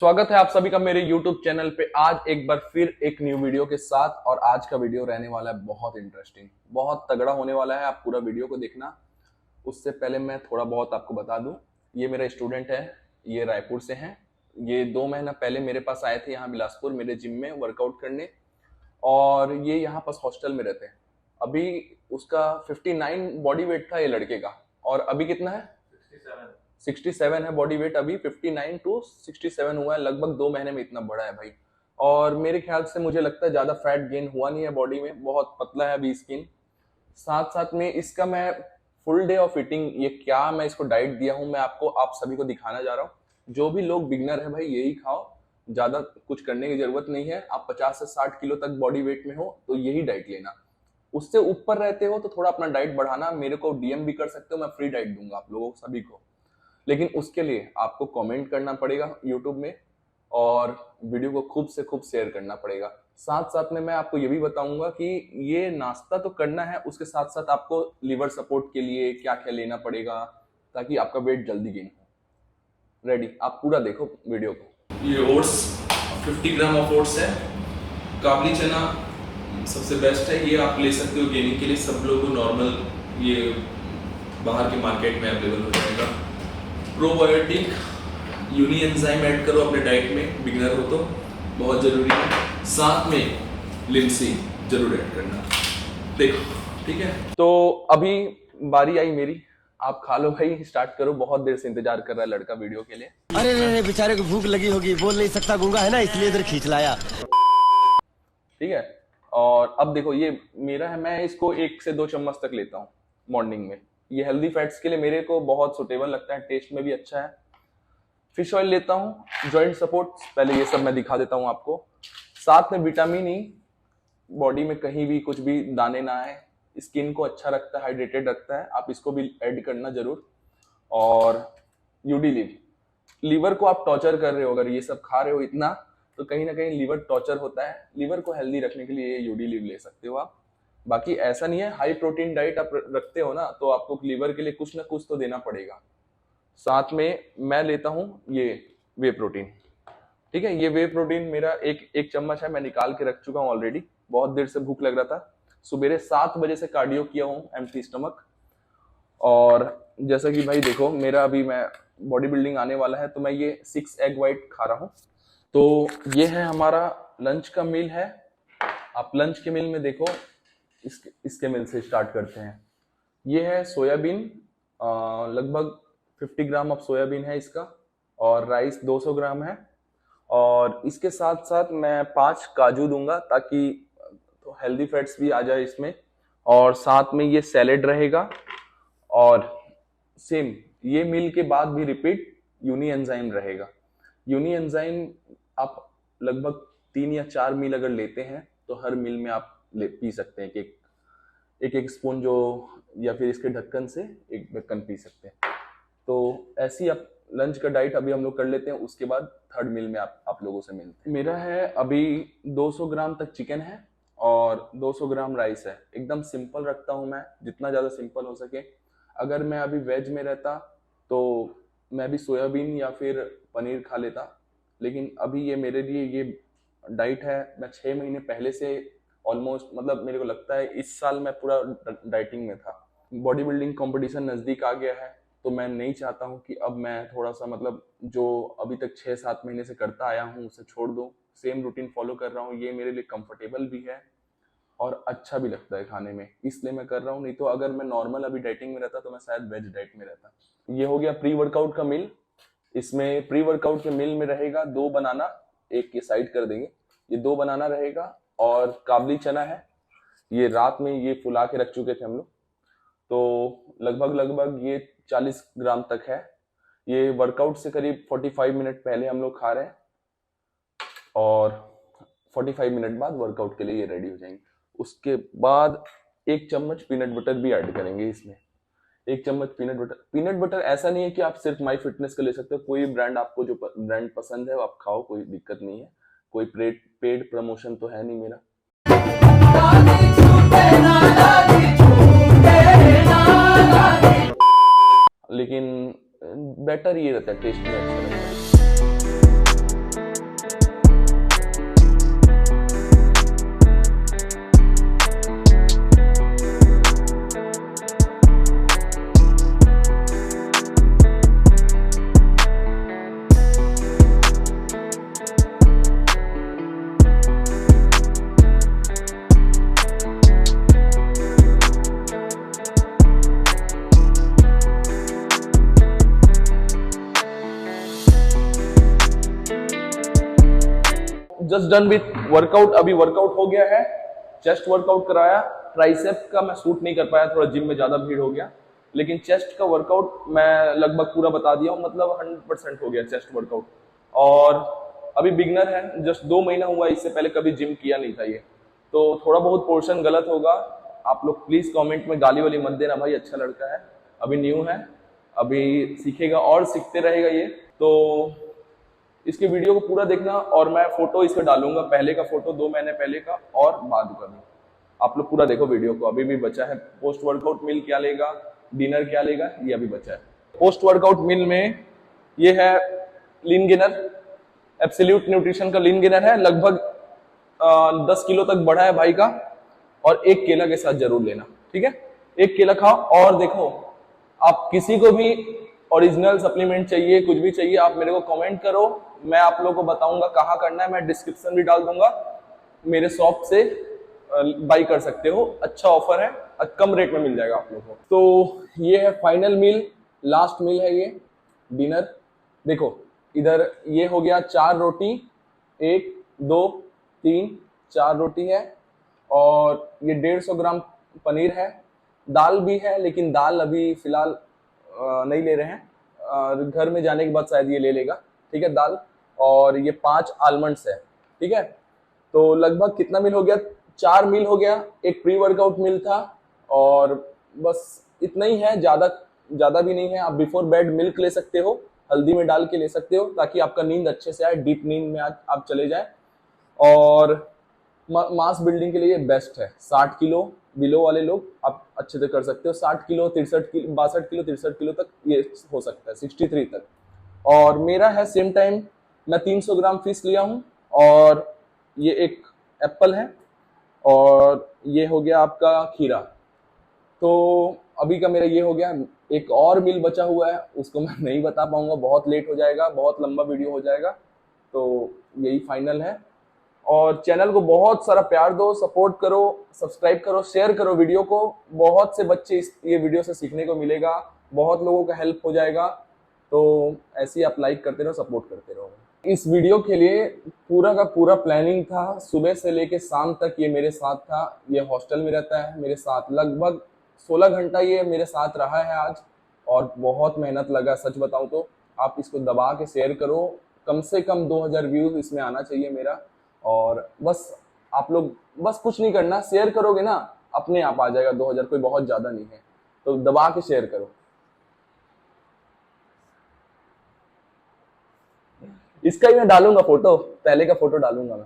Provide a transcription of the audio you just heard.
स्वागत है आप सभी का मेरे YouTube चैनल पे। आज एक बार फिर एक न्यू वीडियो के साथ। और आज का वीडियो रहने वाला है बहुत इंटरेस्टिंग, बहुत तगड़ा होने वाला है। आप पूरा वीडियो को देखना। उससे पहले मैं थोड़ा बहुत आपको बता दूं, ये मेरा स्टूडेंट है, ये रायपुर से हैं। ये 2 महीना पहले मेरे पास आए थे यहाँ बिलासपुर मेरे जिम में वर्कआउट करने, और ये यहाँ पास हॉस्टल में रहते हैं। अभी उसका 59 बॉडी वेट था ये लड़के का, और अभी कितना है? 67 है बॉडी वेट। अभी 59 टू 67 हुआ है, लगभग 2 महीने में इतना बड़ा है भाई। और मेरे ख्याल से मुझे लगता है ज्यादा फैट गेन हुआ नहीं है बॉडी में, बहुत पतला है अभी स्किन। साथ साथ में इसका मैं फुल डे ऑफ ईटिंग, ये क्या मैं इसको डाइट दिया हूँ, मैं आपको आप सभी को दिखाना जा रहा हूँ। जो भी लोग बिगनर है भाई यही खाओ, ज्यादा कुछ करने की जरूरत नहीं है। आप 50 से 60 किलो तक बॉडी वेट में हो तो यही डाइट लेना। उससे ऊपर रहते हो तो थोड़ा अपना डाइट बढ़ाना। मेरे को डीएम भी कर सकते हो, मैं फ्री डाइट दूंगा आप लोगों सभी को। लेकिन उसके लिए आपको कमेंट करना पड़ेगा यूट्यूब में, और वीडियो को खूब से खूब शेयर करना पड़ेगा। साथ साथ में मैं आपको ये भी बताऊंगा कि ये नाश्ता तो करना है, उसके साथ साथ आपको लीवर सपोर्ट के लिए क्या क्या लेना पड़ेगा ताकि आपका वेट जल्दी गेन हो। रेडी? आप पूरा देखो वीडियो को। ये ओट्स 50 ग्राम ऑफ ओट्स है। काबली चना सबसे बेस्ट है, ये आप ले सकते हो गेनिंग के लिए। सब लोगों को नॉर्मल ये बाहर के मार्केट में अवेलेबल हो जाएगा। प्रोबायोटिक यूनी एंजाइम ऐड करो अपने डाइट में, बिगनर हो तो बहुत जरूरी है। साथ में लिनसीन जरूर ऐड करना। देखो ठीक है, तो अभी बारी आई मेरी। आप खा लो भाई, स्टार्ट करो। बहुत देर से इंतजार कर रहा है लड़का वीडियो के लिए। अरे बेचारे को भूख लगी होगी, बोल नहीं सकता, गूंगा है ना, इसलिए इधर खींच लाया। ठीक है, और अब देखो ये मेरा है, मैं इसको 1 से 2 चम्मच तक लेता हूँ मॉर्निंग में। ये हेल्दी फैट्स के लिए मेरे को बहुत सुटेबल लगता है, टेस्ट में भी अच्छा है। फिश ऑयल लेता हूँ, जॉइंट सपोर्ट, पहले ये सब मैं दिखा देता हूँ आपको। साथ में विटामिन ई, बॉडी में कहीं भी कुछ भी दाने ना आए, स्किन को अच्छा रखता है, हाइड्रेटेड रखता है, आप इसको भी ऐड करना जरूर। और यूडी लिव, लीवर को आप टॉर्चर कर रहे हो, अगर ये सब खा रहे हो इतना तो कहीं ना कहीं लीवर टॉर्चर होता है। लीवर को हेल्दी रखने के लिए ये यूडी लिव ले सकते हो आप। बाकी ऐसा नहीं है, हाई प्रोटीन डाइट आप रखते हो ना तो आपको लीवर के लिए कुछ ना कुछ तो देना पड़ेगा। साथ में मैं लेता हूँ ये वे प्रोटीन। ठीक है, ये वे प्रोटीन मेरा एक चम्मच है, मैं निकाल के रख चुका हूँ ऑलरेडी। बहुत देर से भूख लग रहा था, सुबह 7 बजे से कार्डियो किया हूँ एम्प्टी स्टमक। और जैसा कि भाई देखो मेरा अभी मैं बॉडी बिल्डिंग आने वाला है तो मैं ये 6 एग वाइट खा रहा हूँ। तो ये है हमारा लंच का मील है। आप लंच के मील में देखो, इसके मील से स्टार्ट करते हैं। ये है सोयाबीन, लगभग 50 ग्राम ऑफ सोयाबीन है इसका, और राइस 200 ग्राम है। और इसके साथ साथ मैं 5 काजू दूंगा ताकि तो हेल्दी फैट्स भी आ जाए इसमें। और साथ में ये सैलेड रहेगा। और सेम ये मील के बाद भी रिपीट यूनी एंजाइम रहेगा। यूनी एंजाइम आप लगभग 3 या 4 मील अगर लेते हैं तो हर मील में आप पी सकते हैं एक स्पून, जो या फिर इसके ढक्कन से एक ढक्कन पी सकते हैं। तो ऐसी आप लंच का डाइट अभी हम लोग कर लेते हैं, उसके बाद थर्ड मील में आप लोगों से मिलते हैं। मेरा है अभी 200 ग्राम तक चिकन है और 200 ग्राम राइस है। एकदम सिंपल रखता हूँ मैं, जितना ज़्यादा सिंपल हो सके। अगर मैं अभी वेज में रहता तो मैं भी सोयाबीन या फिर पनीर खा लेता, लेकिन अभी ये मेरे लिए ये डाइट है। मैं 6 महीने पहले से ऑलमोस्ट, मतलब मेरे को लगता है इस साल मैं पूरा डाइटिंग में था। बॉडी बिल्डिंग कंपटीशन नज़दीक आ गया है तो मैं नहीं चाहता हूँ कि अब मैं थोड़ा सा, मतलब जो अभी तक 6-7 महीने से करता आया हूँ उसे छोड़ दूँ। सेम रूटीन फॉलो कर रहा हूँ, ये मेरे लिए कंफर्टेबल भी है और अच्छा भी लगता है खाने में, इसलिए मैं कर रहा हूँ। नहीं तो अगर मैं नॉर्मल अभी डाइटिंग में रहता तो मैं शायद वेज डाइट में रहता। ये हो गया प्री वर्कआउट का मील। इसमें प्री वर्कआउट के मील में रहेगा 2 बनाना, एक ये साइड कर देंगे, ये 2 बनाना रहेगा। और काबली चना है, ये रात में ये फुला के रख चुके थे हम लोग, तो लगभग ये 40 ग्राम तक है। ये वर्कआउट से करीब 45 मिनट पहले हम लोग खा रहे हैं, और 45 मिनट बाद वर्कआउट के लिए ये रेडी हो जाएंगे। उसके बाद 1 चम्मच पीनट बटर भी ऐड करेंगे इसमें। 1 चम्मच पीनट बटर ऐसा नहीं है कि आप सिर्फ माई फिटनेस का ले सकते हो, कोई ब्रांड आपको जो ब्रांड पसंद है वो आप खाओ, कोई दिक्कत नहीं है। कोई पेड प्रमोशन तो है नहीं मेरा। लेकिन बेटर ये रहता है, टेस्ट में अच्छा रहता है। Just done with workout. अभी वर्कआउट हो गया है, चेस्ट वर्कआउट कराया। ट्राइसेप का मैं शूट नहीं कर पाया, थोड़ा जिम में ज्यादा भीड़ हो गया, लेकिन चेस्ट का वर्कआउट मैं लगभग पूरा बता दिया हूँ, मतलब 100% हो गया चेस्ट वर्कआउट। और अभी बिगनर है, जस्ट 2 महीना हुआ, इससे पहले कभी जिम किया नहीं था ये, तो थोड़ा बहुत पोर्शन गलत होगा। आप लोग प्लीज कमेंट में गाली वाली मत देना भाई, अच्छा लड़का है, अभी न्यू है, अभी सीखेगा और सीखते रहेगा ये। तो इसके वीडियो को पूरा देखना, और मैं फोटो इसका डालूंगा, पहले का फोटो 2 महीने पहले का और बाद का भी। आप लोग पूरा देखो वीडियो को, अभी भी बचा है। पोस्ट वर्कआउट मील क्या लेगा, डिनर क्या लेगा, ये अभी बचा है। पोस्ट वर्कआउट मील में ये है लीन गेनर, एब्सोल्यूट न्यूट्रिशन का लीन गेनर है, लगभग 10 किलो तक बढ़ा है भाई का। और 1 केला के साथ जरूर लेना, ठीक है? 1 केला खाओ। और देखो, आप किसी को भी ओरिजिनल सप्लीमेंट चाहिए, कुछ भी चाहिए, आप मेरे को कमेंट करो, मैं आप लोगों को बताऊंगा कहाँ करना है। मैं डिस्क्रिप्शन भी डाल दूंगा, मेरे शॉप से बाई कर सकते हो, अच्छा ऑफर है, कम रेट में मिल जाएगा आप लोगों को। तो ये है फाइनल मील, लास्ट मील है ये डिनर। देखो इधर ये हो गया 4 रोटी, 1 2 3 4 रोटी है, और ये 150 ग्राम पनीर है। दाल भी है, लेकिन दाल अभी फिलहाल नहीं ले रहे हैं, घर में जाने के बाद शायद ये ले लेगा, ठीक है, दाल। और ये 5 आलमंड्स है, ठीक है। तो लगभग कितना मील हो गया, 4 मील हो गया। एक प्री वर्कआउट मील था, और बस इतना ही है, ज्यादा भी नहीं है। आप बिफोर बेड मिल्क ले सकते हो, हल्दी में डाल के ले सकते हो, ताकि आपका नींद अच्छे से आए, डीप नींद में आप चले जाए। और मास बिल्डिंग के लिए बेस्ट है। 60 किलो बिलो वाले लोग आप अच्छे से कर सकते हो, 60 किलो 63 किलो 62 किलो 63 किलो तक ये हो सकता है, 63 तक। और मेरा है सेम टाइम, मैं 300 ग्राम फिश लिया हूँ, और ये एक एप्पल है, और ये हो गया आपका खीरा। तो अभी का मेरा ये हो गया। एक और मील बचा हुआ है, उसको मैं नहीं बता पाऊंगा, बहुत लेट हो जाएगा, बहुत लंबा वीडियो हो जाएगा। तो यही फाइनल है। और चैनल को बहुत सारा प्यार दो, सपोर्ट करो, सब्सक्राइब करो, शेयर करो वीडियो को। बहुत से बच्चे ये वीडियो से सीखने को मिलेगा, बहुत लोगों का हेल्प हो जाएगा। तो ऐसे ही आप लाइक करते रहो, सपोर्ट करते रहो। इस वीडियो के लिए पूरा का पूरा प्लानिंग था, सुबह से लेके शाम तक ये मेरे साथ था। ये हॉस्टल में रहता है मेरे साथ, लगभग 16 घंटा ये मेरे साथ रहा है आज, और बहुत मेहनत लगा, सच बताऊं तो। आप इसको दबा के शेयर करो, कम से कम 2000 व्यूज इसमें आना चाहिए मेरा। और बस आप लोग बस कुछ नहीं करना, शेयर करोगे ना, अपने आप आ जाएगा 2000, कोई बहुत ज्यादा नहीं है। तो दबा के शेयर करो। इसका ही मैं डालूंगा फोटो, पहले का फोटो डालूंगा मैं।